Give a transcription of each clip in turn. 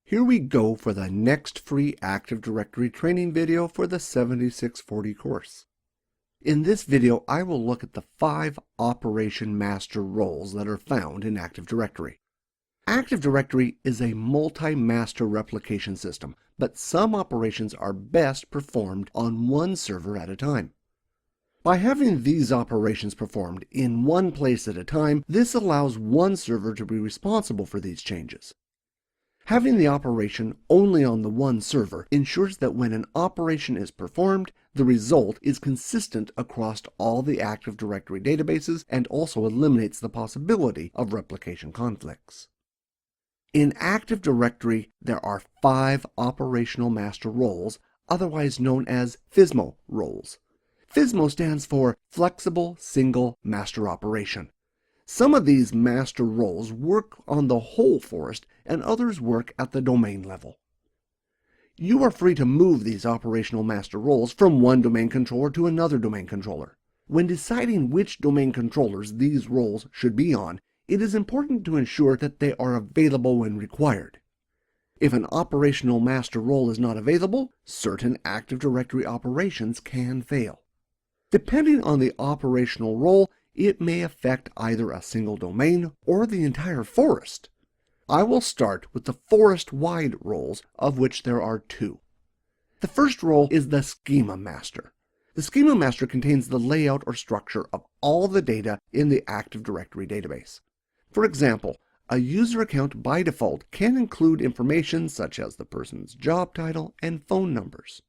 Here we go for the next free Active Directory training video for the 7640 course. In this video, I will look at the 5 operation master roles that are found in Active Directory. Active Directory is a multi-master replication system, but some operations are best performed on one server at a time. By having these operations performed in one place at a time, this allows one server to be responsible for these changes. Having the operation only on the one server ensures that when an operation is performed, the result is consistent across all the Active Directory databases and also eliminates the possibility of replication conflicts. In Active Directory, there are 5 operational master roles, otherwise known as FSMO roles. FSMO stands for Flexible Single Master Operation. Some of these master roles work on the whole forest and others work at the domain level. You are free to move these operational master roles from one domain controller to another domain controller. When deciding which domain controllers these roles should be on, it is important to ensure that they are available when required. If an operational master role is not available, certain Active Directory operations can fail. Depending on the operational role, it may affect either a single domain or the entire forest. I will start with the forest-wide roles, of which there are 2. The first role is the Schema Master. The Schema Master contains the layout or structure of all the data in the Active Directory database. For example, a user account by default can include information such as the person's job title and phone numbers.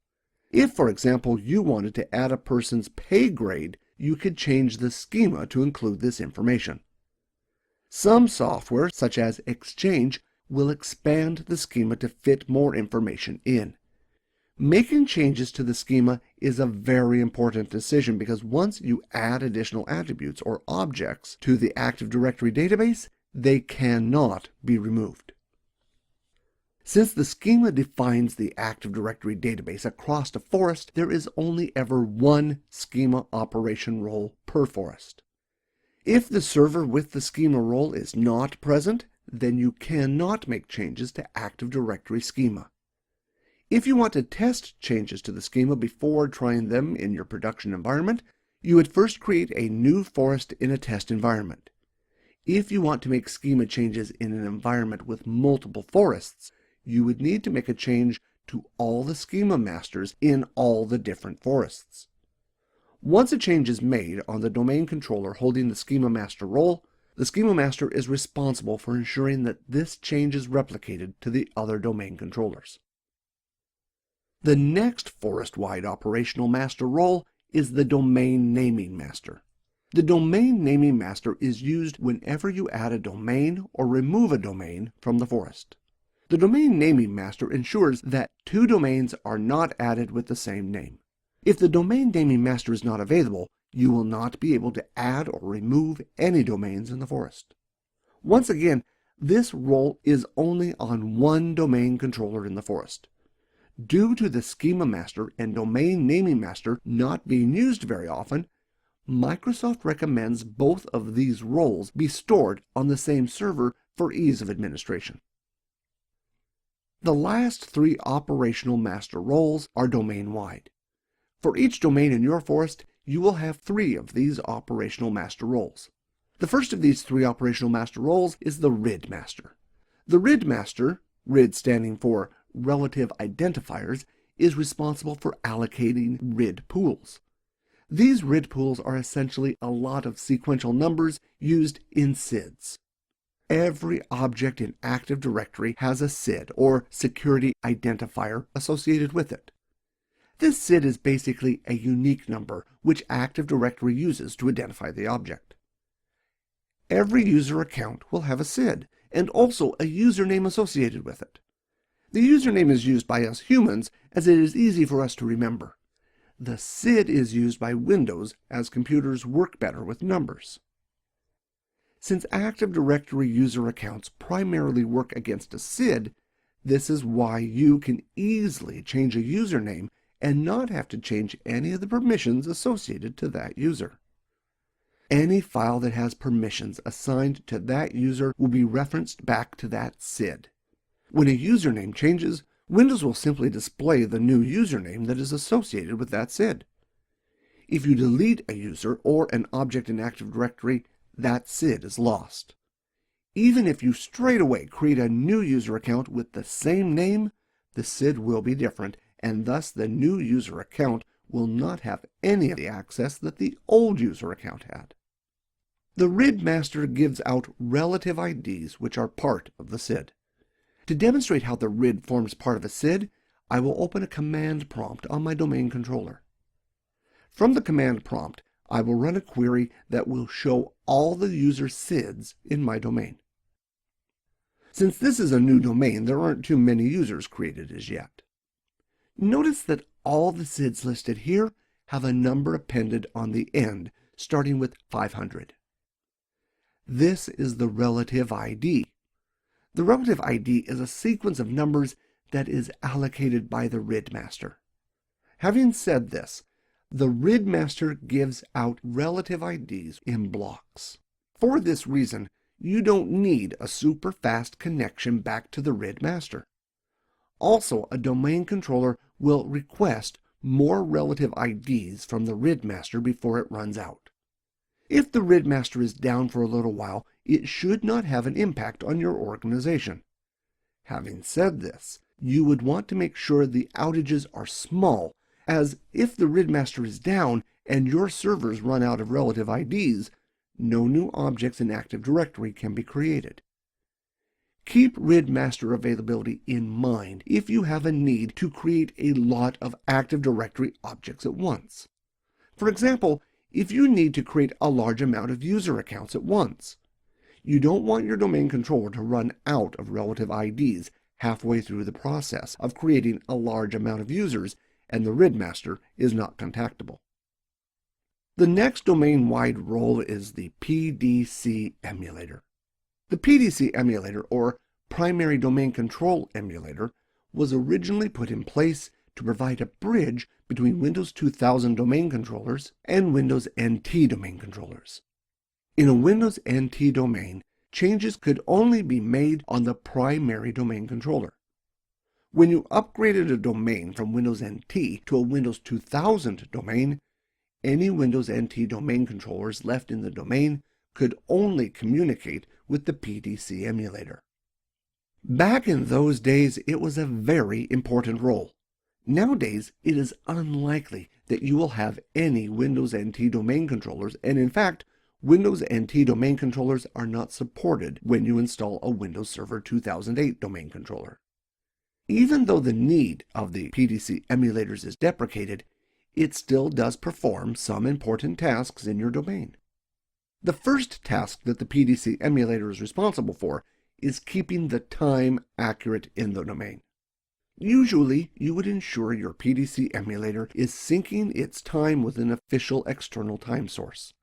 If, for example, you wanted to add a person's pay grade, you could change the schema to include this information. Some software, such as Exchange, will expand the schema to fit more information in. Making changes to the schema is a very important decision because once you add additional attributes or objects to the Active Directory database, they cannot be removed. Since the schema defines the Active Directory database across a forest, there is only ever one schema operation role per forest. If the server with the schema role is not present, then you cannot make changes to Active Directory schema. If you want to test changes to the schema before trying them in your production environment, you would first create a new forest in a test environment. If you want to make schema changes in an environment with multiple forests, you would need to make a change to all the schema masters in all the different forests. Once a change is made on the domain controller holding the schema master role, the schema master is responsible for ensuring that this change is replicated to the other domain controllers. The next forest-wide operational master role is the domain naming master. The domain naming master is used whenever you add a domain or remove a domain from the forest. The domain naming master ensures that 2 domains are not added with the same name. If the domain naming master is not available, you will not be able to add or remove any domains in the forest. Once again, this role is only on one domain controller in the forest. Due to the schema master and domain naming master not being used very often, Microsoft recommends both of these roles be stored on the same server for ease of administration. The last 3 operational master roles are domain-wide. For each domain in your forest, you will have 3 of these operational master roles. The first of these 3 operational master roles is the RID master. The RID master, RID standing for Relative Identifiers, is responsible for allocating RID pools. These RID pools are essentially a lot of sequential numbers used in SIDs. Every object in Active Directory has a SID, or Security Identifier, associated with it. This SID is basically a unique number which Active Directory uses to identify the object. Every user account will have a SID, and also a username associated with it. The username is used by us humans as it is easy for us to remember. The SID is used by Windows as computers work better with numbers. Since Active Directory user accounts primarily work against a SID, this is why you can easily change a username and not have to change any of the permissions associated to that user. Any file that has permissions assigned to that user will be referenced back to that SID. When a username changes, Windows will simply display the new username that is associated with that SID. If you delete a user or an object in Active Directory, that SID is lost. Even if you straight away create a new user account with the same name, the SID will be different, and thus the new user account will not have any of the access that the old user account had. The RID master gives out relative IDs which are part of the SID. To demonstrate how the RID forms part of a SID, I will open a command prompt on my domain controller. From the command prompt, I will run a query that will show all the user SIDs in my domain. Since this is a new domain, there aren't too many users created as yet. Notice that all the SIDs listed here have a number appended on the end, starting with 500. This is the relative ID. The relative ID is a sequence of numbers that is allocated by the RID master. Having said this, the RID master gives out relative IDs in blocks. For this reason, you don't need a super fast connection back to the RID master. Also, a domain controller will request more relative IDs from the RID master before it runs out. If the RID master is down for a little while, it should not have an impact on your organization. Having said this, you would want to make sure the outages are small, as if the RID master is down and your servers run out of relative IDs, no new objects in Active Directory can be created. Keep RID master availability in mind if you have a need to create a lot of Active Directory objects at once. For example, if you need to create a large amount of user accounts at once. You don't want your domain controller to run out of relative IDs halfway through the process of creating a large amount of users and the RID master is not contactable. The next domain-wide role is the PDC emulator. The PDC emulator, or Primary Domain Control Emulator, was originally put in place to provide a bridge between Windows 2000 domain controllers and Windows NT domain controllers. In a Windows NT domain, changes could only be made on the primary domain controller. When you upgraded a domain from Windows NT to a Windows 2000 domain, any Windows NT domain controllers left in the domain could only communicate with the PDC emulator. Back in those days, it was a very important role. Nowadays, it is unlikely that you will have any Windows NT domain controllers, and in fact, Windows NT domain controllers are not supported when you install a Windows Server 2008 domain controller. Even though the need of the PDC emulators is deprecated, it still does perform some important tasks in your domain. The first task that the PDC emulator is responsible for is keeping the time accurate in the domain. Usually, you would ensure your PDC emulator is syncing its time with an official external time source.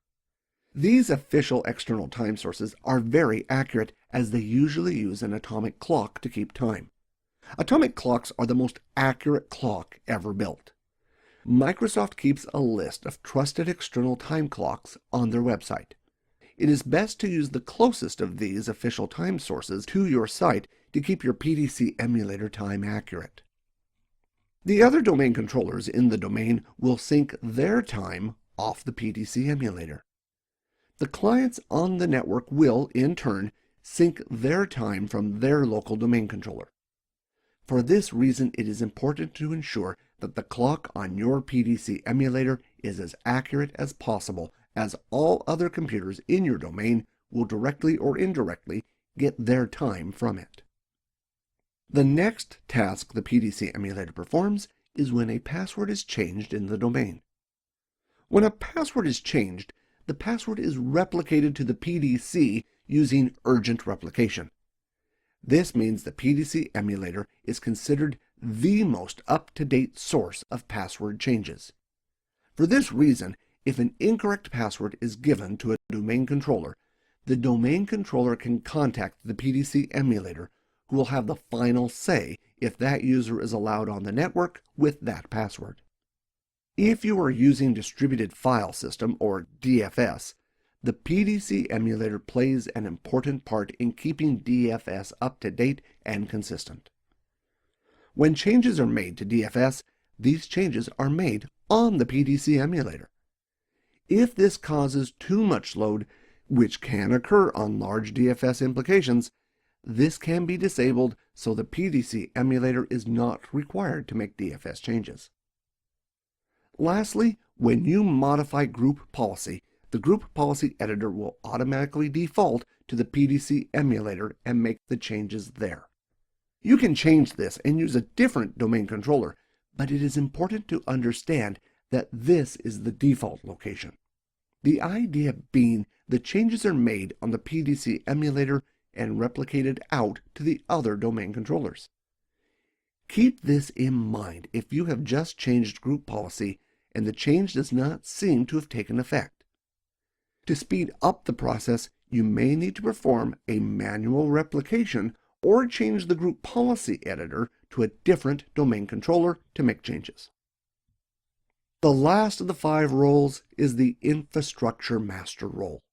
These official external time sources are very accurate as they usually use an atomic clock to keep time. Atomic clocks are the most accurate clock ever built. Microsoft keeps a list of trusted external time clocks on their website. It is best to use the closest of these official time sources to your site to keep your PDC emulator time accurate. The other domain controllers in the domain will sync their time off the PDC emulator. The clients on the network will, in turn, sync their time from their local domain controller. For this reason, it is important to ensure that the clock on your PDC emulator is as accurate as possible, as all other computers in your domain will directly or indirectly get their time from it. The next task the PDC emulator performs is when a password is changed in the domain. When a password is changed, the password is replicated to the PDC using urgent replication. This means the PDC emulator is considered the most up-to-date source of password changes. For this reason, if an incorrect password is given to a domain controller, the domain controller can contact the PDC emulator, who will have the final say if that user is allowed on the network with that password. If you are using Distributed File System, or DFS, the PDC emulator plays an important part in keeping DFS up to date and consistent. When changes are made to DFS, these changes are made on the PDC emulator. If this causes too much load, which can occur on large DFS implications, this can be disabled so the PDC emulator is not required to make DFS changes. Lastly, when you modify group policy, the group policy editor will automatically default to the PDC emulator and make the changes there. You can change this and use a different domain controller, but it is important to understand that this is the default location. The idea being the changes are made on the PDC emulator and replicated out to the other domain controllers. Keep this in mind if you have just changed group policy and the change does not seem to have taken effect. To speed up the process, you may need to perform a manual replication or change the group policy editor to a different domain controller to make changes. The last of the 5 roles is the infrastructure master role.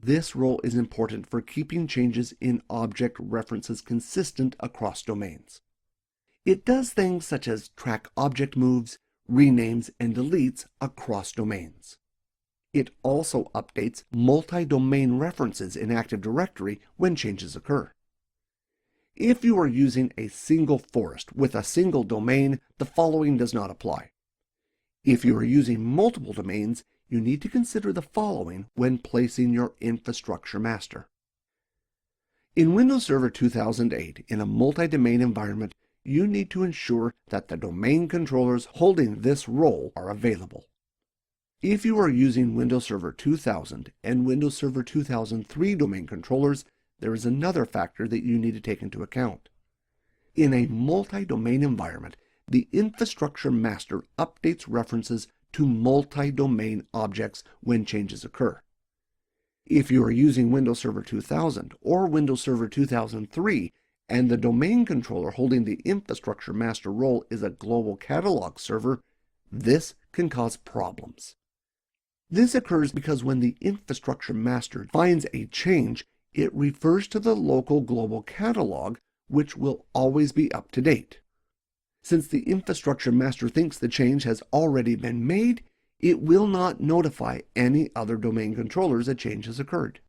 This role is important for keeping changes in object references consistent across domains. It does things such as track object moves, renames, and deletes across domains. It also updates multi-domain references in Active Directory when changes occur. If you are using a single forest with a single domain, the following does not apply. If you are using multiple domains, you need to consider the following when placing your infrastructure master. In Windows Server 2008, in a multi-domain environment, you need to ensure that the domain controllers holding this role are available. If you are using Windows Server 2000 and Windows Server 2003 domain controllers, there is another factor that you need to take into account. In a multi-domain environment, the infrastructure master updates references to multi-domain objects when changes occur. If you are using Windows Server 2000 or Windows Server 2003 and the domain controller holding the infrastructure master role is a global catalog server, this can cause problems. This occurs because when the infrastructure master finds a change, it refers to the local global catalog, which will always be up to date. Since the infrastructure master thinks the change has already been made, it will not notify any other domain controllers a change has occurred.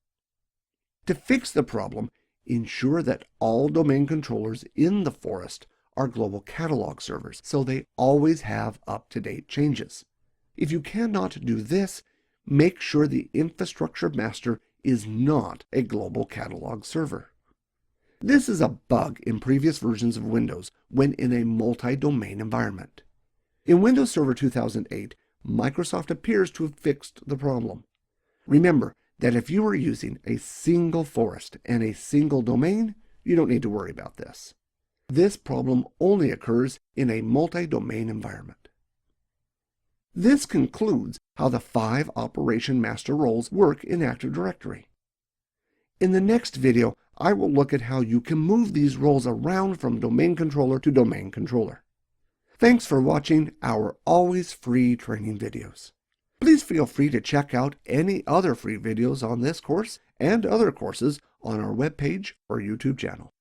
To fix the problem, ensure that all domain controllers in the forest are global catalog servers, so they always have up-to-date changes. If you cannot do this, make sure the infrastructure master is not a global catalog server. This is a bug in previous versions of Windows when in a multi-domain environment. In Windows Server 2008, Microsoft appears to have fixed the problem. Remember that if you are using a single forest and a single domain, you don't need to worry about this. This problem only occurs in a multi-domain environment. This concludes how the 5 Operation Master roles work in Active Directory. In the next video, I will look at how you can move these roles around from domain controller to domain controller. Thanks for watching our always free training videos. Please feel free to check out any other free videos on this course and other courses on our webpage or YouTube channel.